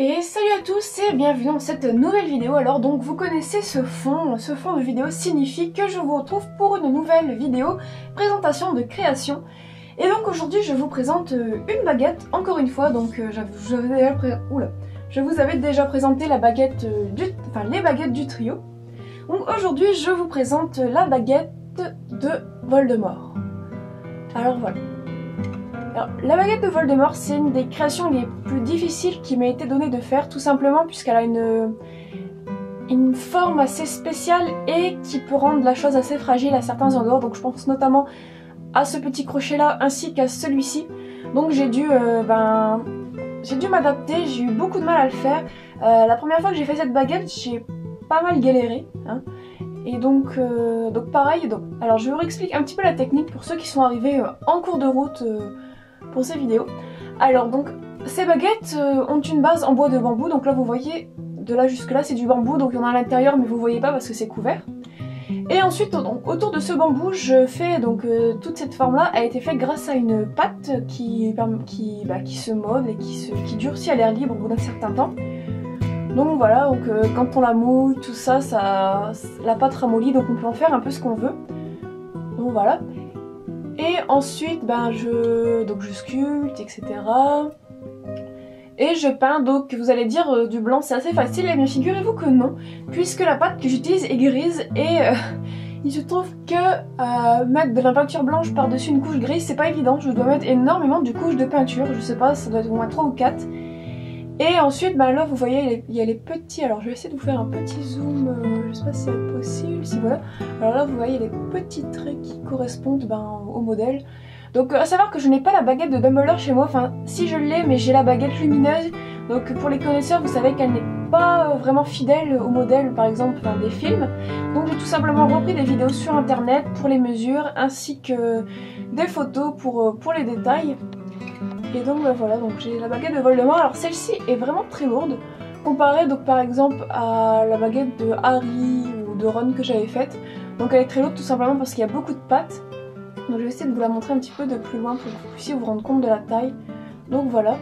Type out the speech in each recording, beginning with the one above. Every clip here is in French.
Et salut à tous et bienvenue dans cette nouvelle vidéo. Alors donc vous connaissez ce fond de vidéo signifie que je vous retrouve pour une nouvelle vidéo présentation de création. Et donc aujourd'hui je vous présente une baguette, encore une fois, donc je vous avais déjà présenté la baguette les baguettes du trio. Donc aujourd'hui je vous présente la baguette de Voldemort. Alors voilà. Alors, la baguette de Voldemort, c'est une des créations les plus difficiles qui m'a été donnée de faire, tout simplement puisqu'elle a une forme assez spéciale et qui peut rendre la chose assez fragile à certains endroits. Donc je pense notamment à ce petit crochet là ainsi qu'à celui-ci. Donc j'ai dû m'adapter, j'ai eu beaucoup de mal à le faire. La première fois que j'ai fait cette baguette, j'ai pas mal galéré, hein. Et donc pareil, alors je vous explique un petit peu la technique pour ceux qui sont arrivés en cours de route pour ces vidéos. Alors donc ces baguettes ont une base en bois de bambou, donc là vous voyez de là jusque là c'est du bambou, donc il y en a à l'intérieur mais vous voyez pas parce que c'est couvert. Et ensuite donc, autour de ce bambou je fais donc toute cette forme là a été faite grâce à une pâte qui se molle et qui durcit à l'air libre au bout d'un certain temps. Donc voilà, donc quand on la mouille, tout ça, la pâte ramollit, donc on peut en faire un peu ce qu'on veut. Donc voilà. Et ensuite, je sculpte, etc. Et je peins, donc vous allez dire du blanc c'est assez facile, et bien figurez-vous que non, puisque la pâte que j'utilise est grise et il se trouve que mettre de la peinture blanche par-dessus une couche grise c'est pas évident, je dois mettre énormément de couches de peinture, je sais pas, ça doit être au moins 3 ou 4. Et ensuite, là vous voyez, il y a les petits, alors je vais essayer de vous faire un petit zoom, je sais pas si c'est possible, si voilà. Alors là vous voyez les petits traits qui correspondent au modèle. Donc à savoir que je n'ai pas la baguette de Dumbledore chez moi, enfin si je l'ai, mais j'ai la baguette lumineuse. Donc pour les connaisseurs, vous savez qu'elle n'est pas vraiment fidèle au modèle par exemple des films. Donc j'ai tout simplement repris des vidéos sur internet pour les mesures, ainsi que des photos pour les détails. Et donc voilà, donc j'ai la baguette de Voldemort. Alors celle-ci est vraiment très lourde, comparée donc par exemple à la baguette de Harry ou de Ron que j'avais faite. Donc elle est très lourde tout simplement parce qu'il y a beaucoup de pâte. Donc je vais essayer de vous la montrer un petit peu de plus loin pour que vous puissiez vous rendre compte de la taille. Donc voilà.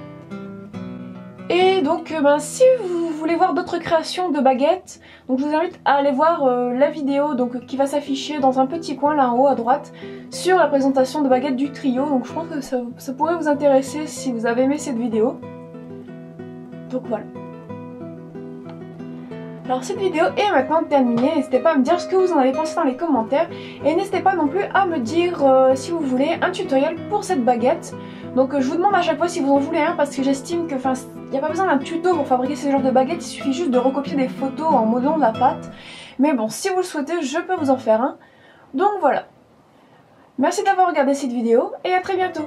Et donc si vous voulez voir d'autres créations de baguettes, donc je vous invite à aller voir la vidéo qui va s'afficher dans un petit coin là en haut à droite sur la présentation de baguettes du trio. Donc je pense que ça pourrait vous intéresser si vous avez aimé cette vidéo. Donc voilà. Alors cette vidéo est maintenant terminée, n'hésitez pas à me dire ce que vous en avez pensé dans les commentaires et n'hésitez pas non plus à me dire si vous voulez un tutoriel pour cette baguette. Donc je vous demande à chaque fois si vous en voulez un parce que j'estime que il n'y a pas besoin d'un tuto pour fabriquer ce genre de baguette, il suffit juste de recopier des photos en modelant de la pâte. Mais bon, si vous le souhaitez, je peux vous en faire un. Donc voilà. Merci d'avoir regardé cette vidéo et à très bientôt.